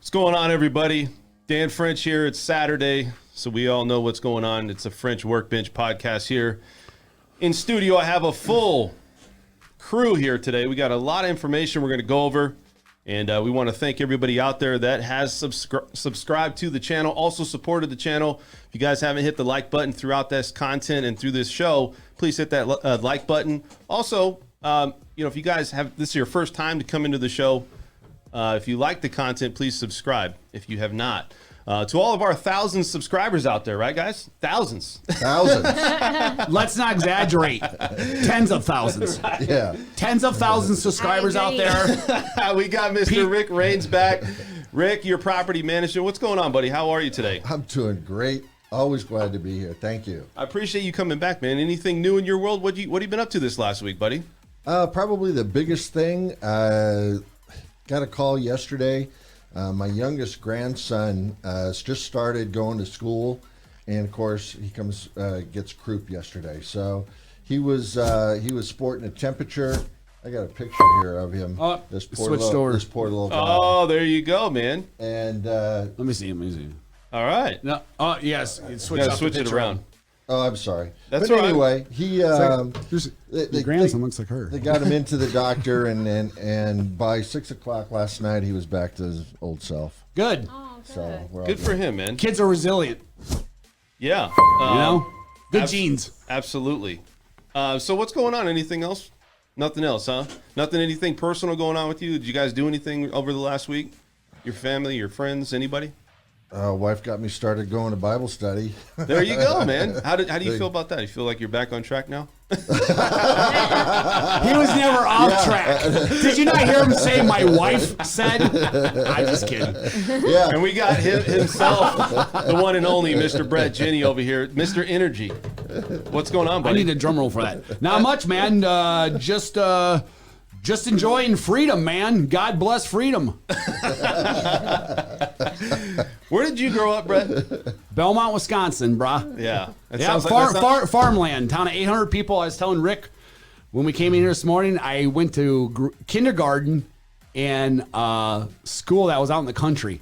What's going on, everybody? Dan French here. It's Saturday, so we all know what's going on. It's a French Workbench podcast here. In studio, I have a full crew here today. We got a lot of information we're going to go over, and we want to thank everybody out there that has subscribed to the channel, also supported the channel. If you guys haven't hit the like button throughout this content and through this show, please hit that like button. Also, if you guys have this is your first time to come into the show, if you like the content, please subscribe if you have not. To all of our 1,000 subscribers out there, right, guys? Thousands. Let's not exaggerate. Tens of thousands. Right. Yeah. Tens of thousands subscribers out there. We got Mr. Rick Raines back. Rick, your property manager. What's going on, buddy? How are you today? I'm doing great. Always glad to be here. Thank you. I appreciate you coming back, man. Anything new in your world? What have you been up to this last week, buddy? Probably the biggest thing. Got a call yesterday. My youngest grandson has just started going to school, and of course he gets croup yesterday. So he was sporting a temperature. I got a picture here of him. This poor little guy. Oh, there you go, man. And Let me see him. All right. No. Yes. Switch it around. Oh, I'm sorry. That's but all right. Anyway, he the grandson looks like her. They got him into the doctor, and by 6 o'clock last night, he was back to his old self. Good. Oh, good. So we're all Good for him, man. Kids are resilient. Yeah. Good genes. Absolutely. So what's going on? Anything else? Nothing else, huh? Anything personal going on with you? Did you guys do anything over the last week? Your family, your friends, anybody? Wife got me started going to Bible study. There you go, man. How do you feel about that? You feel like you're back on track now? He was never off track. Did you not hear him say, "My wife said"? I'm just kidding. Yeah. And we got himself, the one and only Mr. Brett Jenny over here, Mr. Energy. What's going on, I buddy? need a drum roll for that. Not much, man. Just enjoying freedom, man. God bless freedom. Where did you grow up, Brett? Belmont, Wisconsin, brah. Yeah. Farmland, town of 800 people. I was telling Rick when we came in here this morning, I went to kindergarten and school that was out in the country.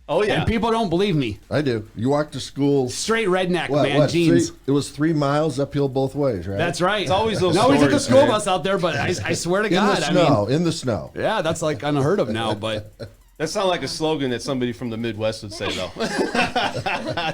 Oh, yeah. And people don't believe me. I do. You walk to school. Straight redneck, man, jeans. It was 3 miles uphill both ways, right? That's right. It's always those No, we took a stories, school man. bus out there, but I swear to in God. the snow. Yeah, that's like unheard of now, but That sounds like a slogan that somebody from the Midwest would say, though.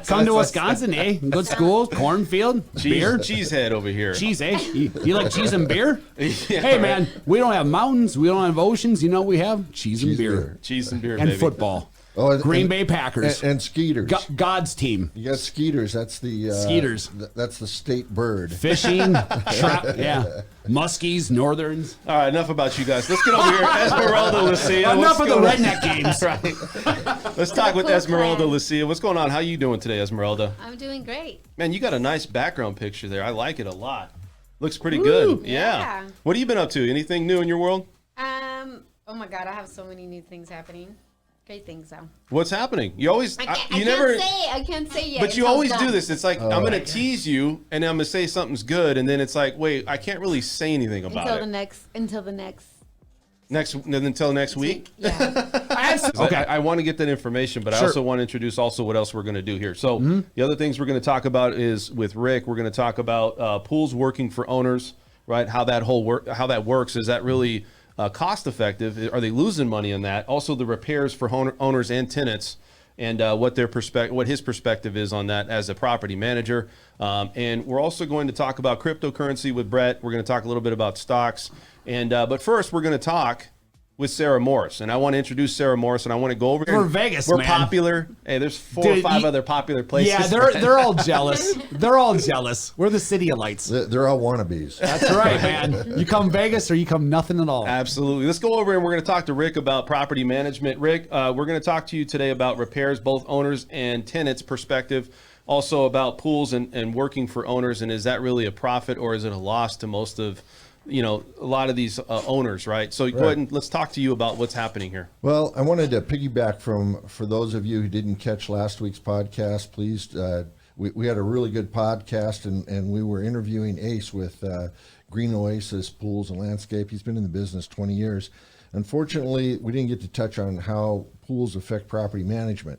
come to Wisconsin, eh? Good school, cornfield, beer. Cheesehead over here. Cheese, eh? You like cheese and beer? Yeah, Hey, man, we don't have mountains. We don't have oceans. You know what we have? Cheese and beer. Cheese and beer, And baby. football. Oh, Green Bay Packers. and skeeters. God's team. You got skeeters. That's the Skeeters. That's the state bird. Fishing, yeah. Muskies, Northerns. All right, enough about you guys. Let's get over here. Esmeralda Lucia. Enough of the going on? redneck games. Right. Let's talk with Esmeralda Lucia. What's going on? How you doing today, Esmeralda? I'm doing great. Man, you got a nice background picture there. I like it a lot. Looks pretty good. Yeah. What have you been up to? Anything new in your world? Oh my God, I have so many new things happening. Great things, though. What's happening? You always, I can't say yet. But you until always done. do this. It's like, I'm going to tease you, and I'm going to say something's good, and then it's like, wait, I can't really say anything about until it. Until the next week? Yeah. Okay. I want to get that information, but I also want to introduce also what else we're going to do here. So the other things we're going to talk about is with Rick, we're going to talk about pools working for owners, right? How that works. Is that really cost effective? Are they losing money on that? Also the repairs for owners and tenants, and what his perspective is on that as a property manager. And we're also going to talk about cryptocurrency with Brett. We're going to talk a little bit about stocks. And but first, we're going to talk with Sarah Morris, and I want to introduce Sarah Morris, and I want to go over here. We're Vegas, We're man. popular. Hey, there's four or five other popular places. Yeah, they're all jealous. They're all jealous. We're the city of lights. They're all wannabes. That's right, man. You come Vegas or you come nothing at all. Absolutely. Let's go over and we're going to talk to Rick about property management. Rick, we're going to talk to you today about repairs, both owners and tenants perspective. Also about pools and working for owners, and is that really a profit or is it a loss to most of a lot of these owners, right? So go ahead and let's talk to you about what's happening here. Well, I wanted to piggyback for those of you who didn't catch last week's podcast, please. We had a really good podcast, and we were interviewing Ace with Green Oasis Pools and Landscape. He's been in the business 20 years. Unfortunately, we didn't get to touch on how pools affect property management.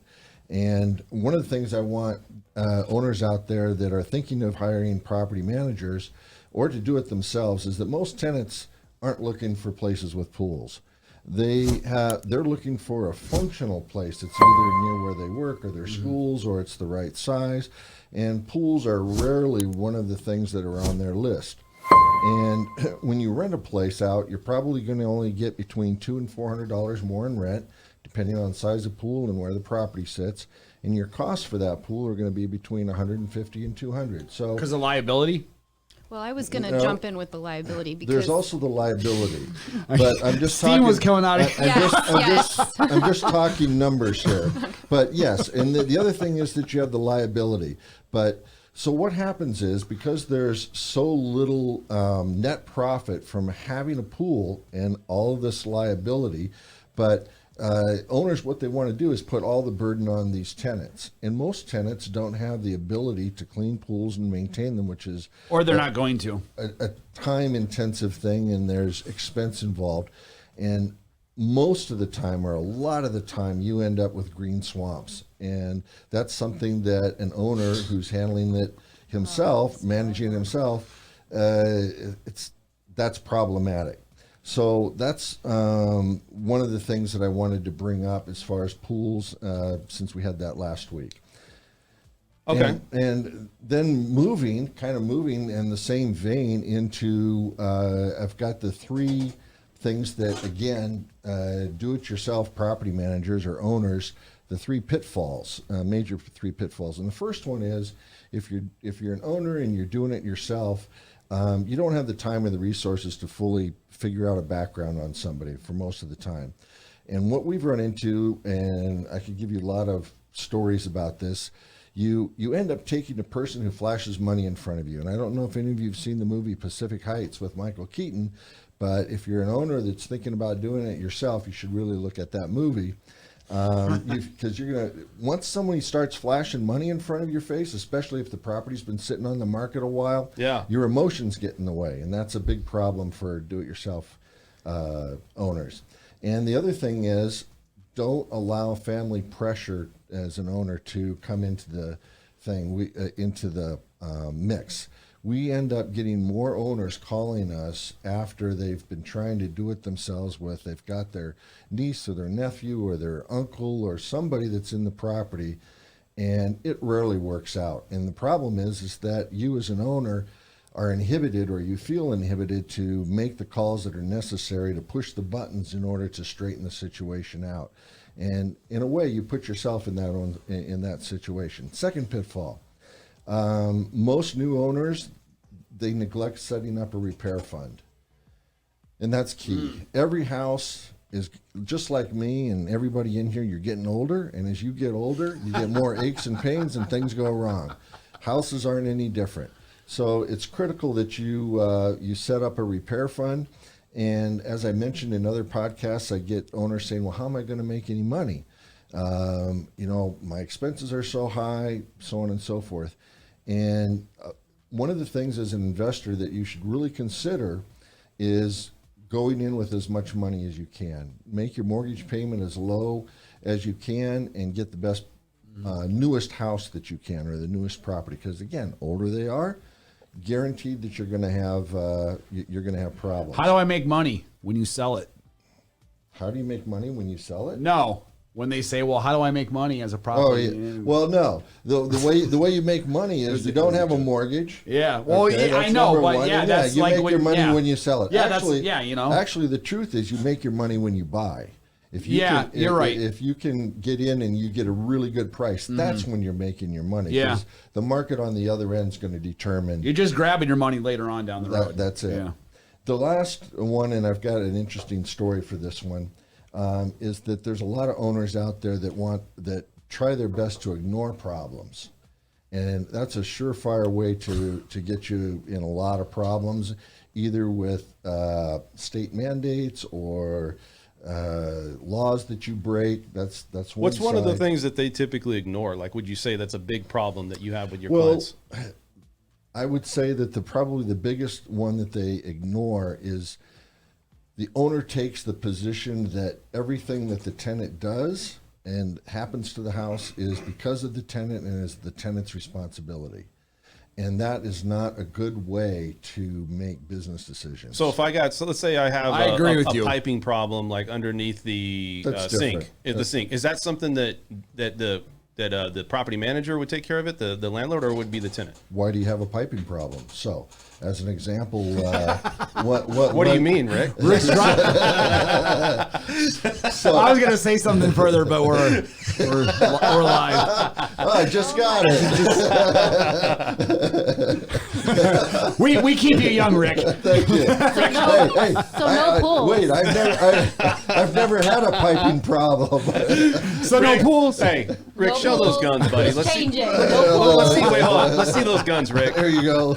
And one of the things I want owners out there that are thinking of hiring property managers or to do it themselves is that most tenants aren't looking for places with pools. They're looking for a functional place that's either near where they work or their schools, or it's the right size. And pools are rarely one of the things that are on their list. And when you rent a place out, you're probably going to only get between $200 and $400 more in rent, depending on the size of the pool and where the property sits. And your costs for that pool are going to be between $150 and $200. So Because of liability? Well, I was going to jump in with the liability because there's also the liability, but I'm just Steam talking. was coming out of I'm just talking numbers here. But yes, and the other thing is that you have the liability. But so what happens is, because there's so little net profit from having a pool and all of this liability, but owners, what they want to do is put all the burden on these tenants, and most tenants don't have the ability to clean pools and maintain them, which is Or they're not going to. a time-intensive thing, and there's expense involved. And most of the time, or a lot of the time, you end up with green swamps, and that's something that an owner who's handling it himself, managing himself, that's problematic. So that's one of the things that I wanted to bring up as far as pools, since we had that last week. Okay. And then moving in the same vein into, I've got the three things that, again, do-it-yourself property managers or owners, the three pitfalls, major three pitfalls. And the first one is, if you're an owner and you're doing it yourself, you don't have the time or the resources to fully figure out a background on somebody for most of the time. And what we've run into, and I could give you a lot of stories about this, you end up taking a person who flashes money in front of you. And I don't know if any of you have seen the movie Pacific Heights with Michael Keaton, but if you're an owner that's thinking about doing it yourself, you should really look at that movie. Because once somebody starts flashing money in front of your face, especially if the property's been sitting on the market a while, your emotions get in the way, and that's a big problem for do-it-yourself owners. And the other thing is, don't allow family pressure as an owner to come into the mix. We end up getting more owners calling us after they've been trying to do it themselves they've got their niece or their nephew or their uncle or somebody that's in the property, and it rarely works out. And the problem is that you as an owner are inhibited, or you feel inhibited, to make the calls that are necessary to push the buttons in order to straighten the situation out. And in a way, you put yourself in that situation. Second pitfall. Most new owners, they neglect setting up a repair fund. And that's key. Every house is just like me and everybody in here, you're getting older. And as you get older, you get more aches and pains and things go wrong. Houses aren't any different. So it's critical that you set up a repair fund. And as I mentioned in other podcasts, I get owners saying, well, how am I going to make any money? My expenses are so high, so on and so forth. And one of the things as an investor that you should really consider is going in with as much money as you can. Make your mortgage payment as low as you can and get the best, newest house that you can, or the newest property. Because again, older they are, guaranteed that you're going to have problems. How do I make money when you sell it? How do you make money when you sell it? No. When they say, well, how do I make money as a property? Oh, yeah. Well, no. The way you make money is you don't have a mortgage. Yeah. Well, okay? yeah, I know, but one. yeah, that's you like make your money when you sell it. Yeah, actually, that's Actually, the truth is you make your money when you buy. If you you're right. If you can get in and you get a really good price, that's when you're making your money. Yeah. The market on the other end is going to determine. You're just grabbing your money later on down the road. That's it. Yeah. The last one, and I've got an interesting story for this one, is that there's a lot of owners out there that try their best to ignore problems. And that's a surefire way to get you in a lot of problems, either with state mandates or laws that you break. That's one. What's one of the side. things that they typically ignore? Like, would you say that's a big problem that you have with your Well, clients? I would say that probably the biggest one that they ignore is the owner takes the position that everything that the tenant does and happens to the house is because of the tenant and is the tenant's responsibility. And that is not a good way to make business decisions. So if let's say I have I agree with a you. piping problem like underneath the That's sink. different. The sink, is that something that the property manager would take care of it, the landlord, or would it be the tenant? Why do you have a piping problem? So, as an example, what do you mean, Rick? Rick's right. So, I was gonna say something further, but we're live. I just got it. We keep you young, Rick. Thank you. Hey, no pools. Wait, I've never had a piping problem. So no pools. Hey, Rick, No show those pools. guns, buddy. Let's see. Change it. No pools. Let's see. Wait, hold on. Let's see those guns, Rick. There you go.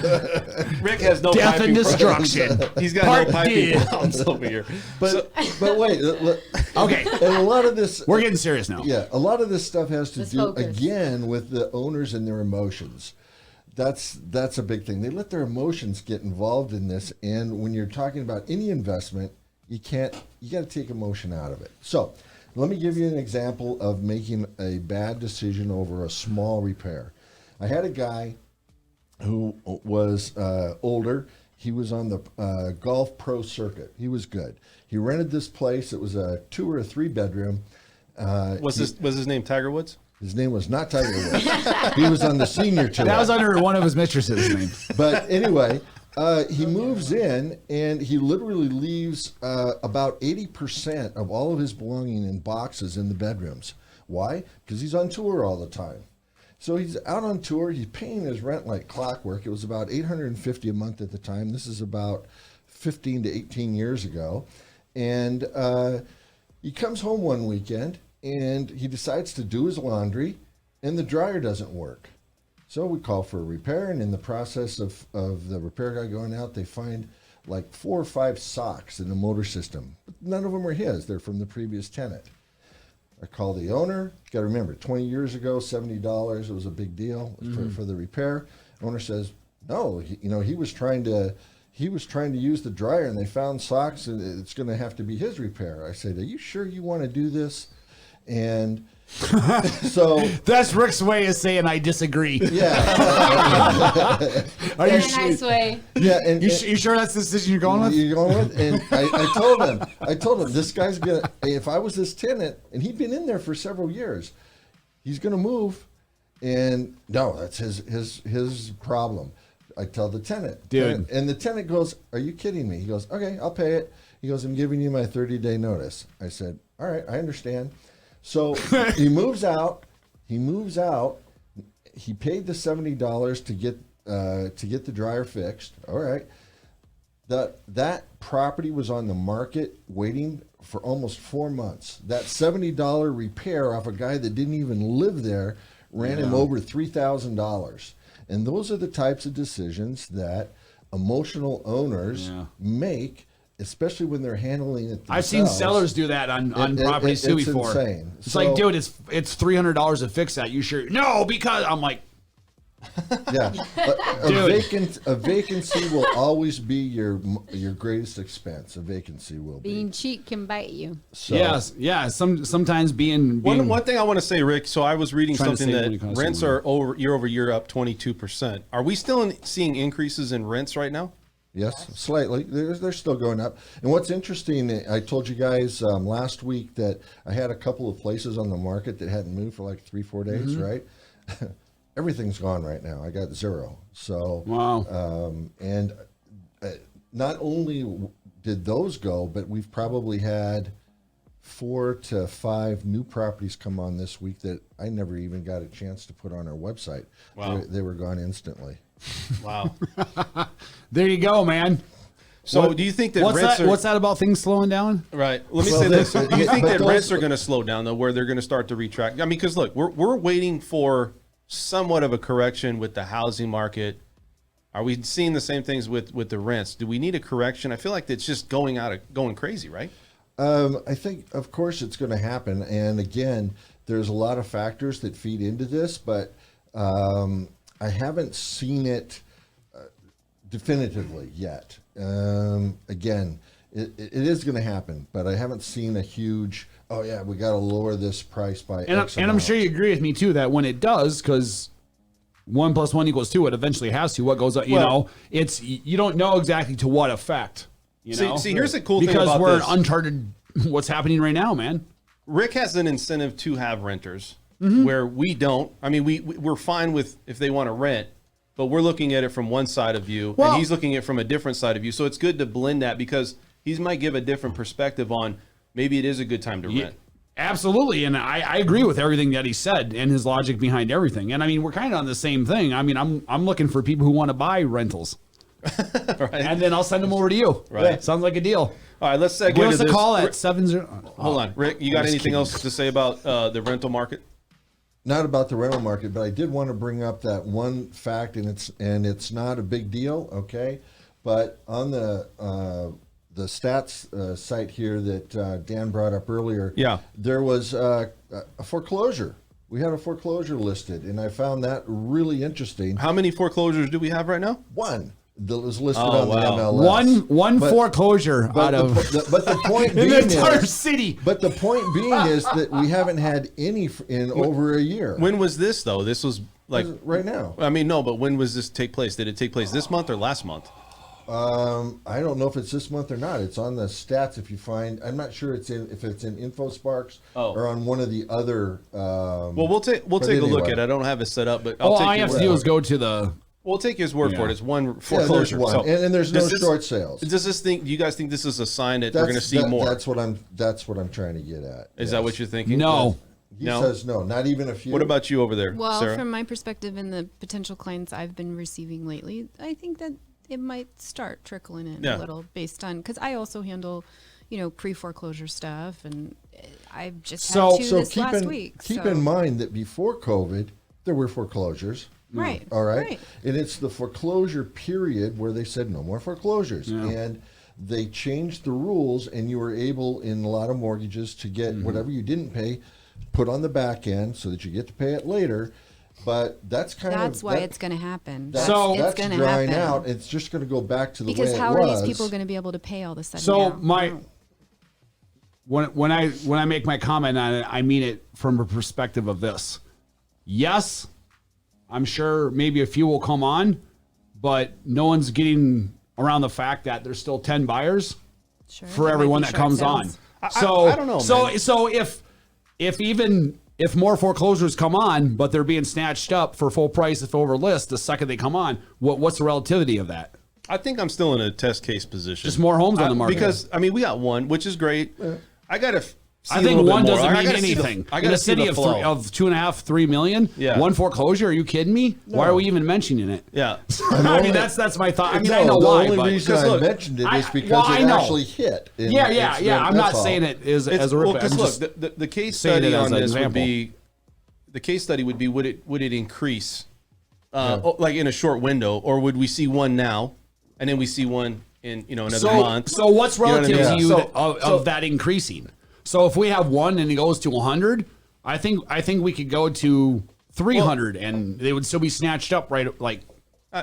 Rick has no Death piping and problems. destruction. He's got Part no piping D. problems over here. But wait. Okay, And a lot of this. we're getting serious now. Yeah, a lot of this stuff has to Let's do focus. again with the owners and their emotions. That's a big thing. They let their emotions get involved in this, and when you're talking about any investment, you got to take emotion out of it. So, let me give you an example of making a bad decision over a small repair. I had a guy who was older. He was on the golf pro circuit. He was good. He rented this place. It was a 2 or 3 bedroom. Was his name Tiger Woods? His name was not Tiger Woods. He was on the senior tour. That was under one of his mistresses' name. But anyway, he moves in and he literally leaves about 80% of all of his belonging in boxes in the bedrooms. Why? Because he's on tour all the time. So he's out on tour. He's paying his rent like clockwork. It was about $850 a month at the time. This is about 15 to 18 years ago. And he comes home one weekend and he decides to do his laundry and the dryer doesn't work. So we call for a repair, and in the process of the repair guy going out, they find like 4 or 5 socks in the motor system. But none of them are his. They're from the previous tenant. I call the owner. You got to remember, 20 years ago, $70. It was a big deal for the repair. Owner says, no, he was trying to use the dryer, and they found socks, and it's going to have to be his repair. I said, are you sure you want to do this? And so That's Rick's way of saying I disagree. yeah, Are In you a sure? nice way. yeah, and You sure that's the decision you're going with? you're going with? And I told him, this guy's gonna. If I was this tenant, and he'd been in there for several years, he's gonna move. And no, that's his problem. I tell the tenant, Dude. and the tenant goes, "Are you kidding me?" He goes, "Okay, I'll pay it." He goes, "I'm giving you my 30-day notice." I said, "All right, I understand." So he moves out. He paid the $70 to get the dryer fixed. All right. That property was on the market waiting for almost 4 months. That $70 repair off a guy that didn't even live there ran him over $3,000. And those are the types of decisions that emotional owners make, especially when they're handling it themselves. I've seen sellers do that on properties too it's before. insane. It's So- like, dude, it's $300 to fix that. You sure? No, because I'm like, Yeah, Dude. a vacancy will always be your greatest expense. A vacancy will be. Being cheap can bite you. So, yes, yeah. Sometimes being One thing I want to say, Rick. So I was reading Trying to something save money that constantly. rents are over year up 22%. Are we still seeing increases in rents right now? Yes, slightly. They're still going up. And what's interesting, I told you guys last week that I had a couple of places on the market that hadn't moved for like 3-4 days, right? Everything's gone right now. I got 0. So, Wow. and not only did those go, but we've probably had 4 to 5 new properties come on this week that I never even got a chance to put on our website. Wow. They were gone instantly. Wow. There you go, man. So do you think that What's rents that? are What's that about things slowing down? right? Let me Well, say this: they- do you think but that those- rents are going to slow down though, where they're going to start to retract? I mean, because look, we're waiting for somewhat of a correction with the housing market. Are we seeing the same things with the rents? Do we need a correction? I feel like it's just going crazy, right? I think, of course, it's going to happen. And again, there's a lot of factors that feed into this, but I haven't seen it definitively yet. Again, it is going to happen, but I haven't seen a huge Oh yeah, we got to lower this price by And, X and I'm amount. sure you agree with me too that when it does, because 1 + 1 = 2, it eventually has to. What goes up, it's you don't know exactly to what effect. See, here's the cool thing because about we're this. uncharted. What's happening right now, man? Rick has an incentive to have renters where we don't. I mean, we're fine with if they want to rent, but we're looking at it from one side of view, Well- and he's looking at it from a different side of view. So it's good to blend that because he might give a different perspective on maybe it is a good time to rent. Absolutely, and I agree with everything that he said and his logic behind everything. And I mean, we're kind of on the same thing. I mean, I'm looking for people who want to buy rentals, Right. and then I'll send them over to you. Right. Sounds like a deal. All right, let's segue Give to us a this. call at 70. Hold on, Rick. You got just anything kidding. else to say about the rental market? Not about the rental market, but I did want to bring up that one fact, and it's not a big deal, okay? But on the stats site here that Dan brought up earlier, Yeah. there was a foreclosure. We had a foreclosure listed, and I found that really interesting. How many foreclosures do we have right now? One that was listed Oh, on the wow. MLS. One But- foreclosure But out of but the point in being the entire is, city. but the point being is that we haven't had any in over a year. When was this though? This was like Right now. I mean, no, but when was this take place? Did it take place this month or last month? I don't know if it's this month or not. It's on the stats. If you find, I'm not sure if it's in InfoSparks or on one of the other. Well, we'll take a look anyway. at it. I don't have it set up, but I'll All take I your have to word do for is it. go to the. We'll take his word for it. It's one Yeah, there's foreclosure. one, So, and there's no does this- short sales. Does this thing? Do you guys think this is a sign that we're going to see more? That's what I'm trying to get at. Is that what you're thinking? No. He No? says no, not even a few. What about you over there, Well, Sarah? from my perspective and the potential clients I've been receiving lately, I think that it might start trickling in Yeah. a little based on because I also handle, pre-foreclosure stuff, and I've just So- had two So this last week. keep so- in mind that before COVID, there were foreclosures. right? All right. right. And it's the foreclosure period where they said no more foreclosures. Yeah. And they changed the rules, and you were able, in a lot of mortgages, to get whatever you didn't pay put on the back end so that you get to pay it later. But that's That's why it's going to happen. It's that's going to drying happen. out. It's just going to go back to the Because way how it are was. these people going to be able to pay all of a sudden? So now? my when I make my comment on it, I mean it from a perspective of this. Yes, I'm sure maybe a few will come on, but no one's getting around the fact that there's still 10 buyers Sure, for there might everyone be that short comes sales. on. So I don't know, So man. so if more foreclosures come on, but they're being snatched up for full price if over list the second they come on, what's the relativity of that? I think I'm still in a test case position. Just more homes on the market. Because I mean, we got one, which is great. I got to. I think one doesn't mean gotta see anything. I In got a to see city the of flow. of 2.5, 3 million, Yeah. one foreclosure. Are you kidding me? Why are we even mentioning it? Yeah. I mean, that's my thought. I mean, no, I know the why, only but reason Because I look, mentioned it is because I it know. actually hit. And yeah. it's- I'm not that's all. saying it as It's, a rip. well, because I'm look, just the case saying study it as on an this example. would be the case study would be would it increase like in a short window, or would we see one now and then we see one in another month? So what's You know what I relative mean? to you So- that, of that increasing? So if we have one and it goes to 100, I think we could go to 300 and they would still be snatched up right like.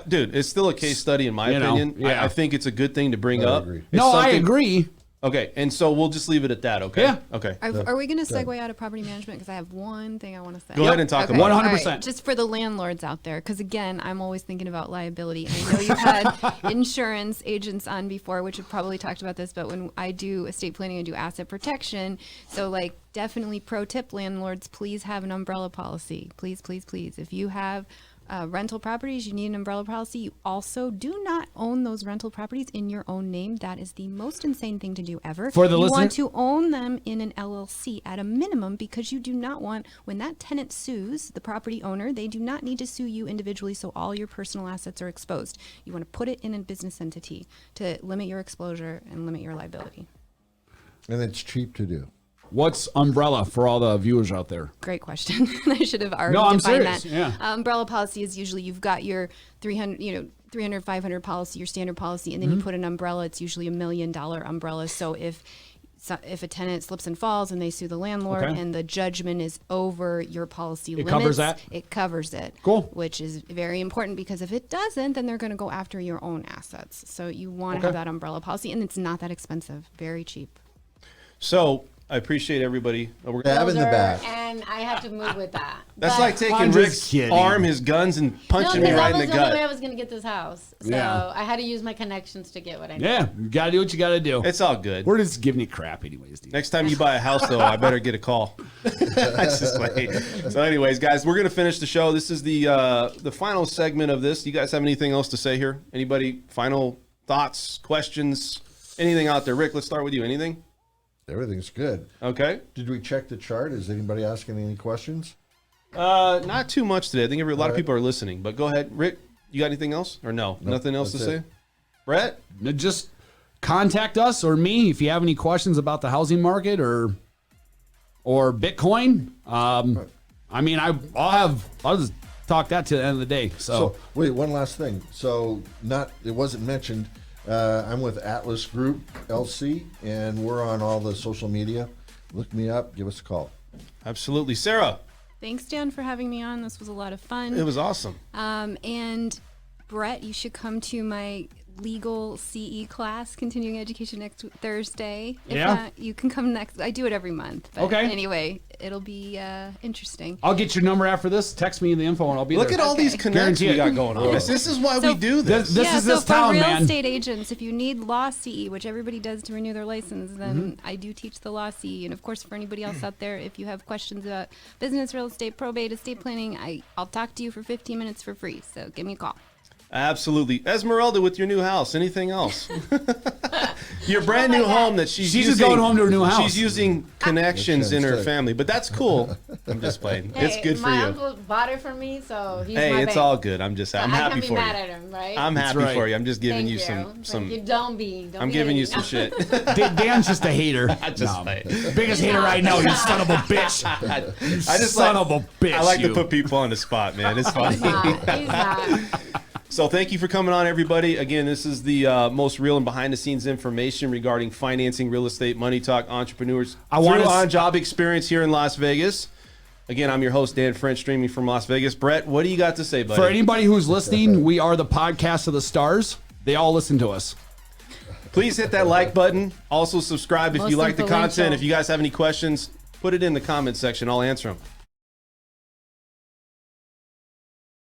Dude, it's still a case study in my You know, opinion. yeah. I think it's a good thing to bring up. agree. It's No, I something- agree. Okay, and so we'll just leave it at that. Okay. Yeah. Okay. Are we going to segue out of property management? Because I have one thing I want to say. Go ahead and talk Okay, about it. 100%. all right, just for the landlords out there, because again, I'm always thinking about liability. I know you've had insurance agents on before, which have probably talked about this, but when I do estate planning, I do asset protection. So, like, definitely pro tip, landlords, please have an umbrella policy. Please, please, please. If you have rental properties, you need an umbrella policy. You also do not own those rental properties in your own name. That is the most insane thing to do ever. For the you listener- want to own them in an LLC at a minimum, because you do not want, when that tenant sues the property owner, they do not need to sue you individually, so all your personal assets are exposed. You want to put it in a business entity to limit your exposure and limit your liability. And it's cheap to do. What's umbrella for all the viewers out there? Great question. I should have already No, I'm defined serious, that. yeah. Umbrella policy is usually you've got your 300, 500 policy, your standard policy, and then Mm-hmm. you put an umbrella. It's usually $1 million umbrella. So if a tenant slips and falls and they sue the landlord Okay. and the judgment is over your policy limits, covers that? It covers it. Cool. Which is very important, because if it doesn't, then they're going to go after your own assets. So you want to Okay. have that umbrella policy, and it's not that expensive. Very cheap. So I appreciate everybody. Stab in the back. And I have to move with that. That's But- like taking I'm just Rick's kidding. arm, his guns, and punching me because right in that the was the only way I gut. was going to get this house. So Yeah. I had to use my connections to get what I need. Yeah, you gotta do what you gotta do. It's all good. We're just giving you crap anyways, dude. Next time you buy a house, though, I better get a call. That's just like. So, anyways, guys, we're gonna finish the show. This is the final segment of this. You guys have anything else to say here? Anybody? Final thoughts, questions, anything out there? Rick, let's start with you. Anything? Everything's good. Okay. Did we check the chart? Is anybody asking any questions? Not too much today. I think a lot of right. people are listening. But go ahead, Rick. You got anything else or no? Nothing else to that's say. it. Brett. Just contact us or me if you have any questions about the housing market or Bitcoin. I mean, I'll just talk that to the end of the day. So wait, one last thing. So it wasn't mentioned. I'm with Atlas Group LC, and we're on all the social media. Look me up. Give us a call. Absolutely, Sarah. Thanks, Dan, for having me on. This was a lot of fun. It was awesome. And Brett, you should come to my legal CE class, continuing education, next Thursday. If Yeah? not, you can come next. I do it every month. But Okay. Anyway, it'll be interesting. I'll get your number after this. Text me the info and I'll be Look there. at all these connections Guarantee we it. got going on. This is why So- we do this. This is so this for town, real man. estate agents, if you need law CE, which everybody does to renew their license, then I do teach the law CE. And of course, for anybody else out there, if you have questions about business, real estate, probate, estate planning, I'll talk to you for 15 minutes for free. So give me a call. Absolutely. Esmeralda with your new house. Anything else? Your brand new home that she's She's using. just going home to her new house. She's using connections in her Good. family, but that's cool. I'm just playing. It's good for my you. uncle bought it for me, so he's Hey, my it's bank. all good. I'm just. I'm I happy can't be for mad you. at him, right? I'm happy right. for you. I'm just giving Thank you Thank some. you. Don't be. I'm giving you some shit. shit. Dan's just a hater. Just like- Biggest hater right now, you son of a bitch. I just Son like, of a bitch. I like you. to put people on the spot, man. It's funny. He's not. So thank you for coming on, everybody. Again, this is the most real and behind-the-scenes information regarding financing, real estate, money talk, entrepreneurs through on-job experience here in Las Vegas. Again, I'm your host, Dan French, streaming from Las Vegas. Brett, what do you got to say, buddy? For anybody who's listening, we are the podcast of the stars. They all listen to us. Please hit that like button. Also subscribe if Most you like the content. influential. If you guys have any questions, put it in the comment section. I'll answer them.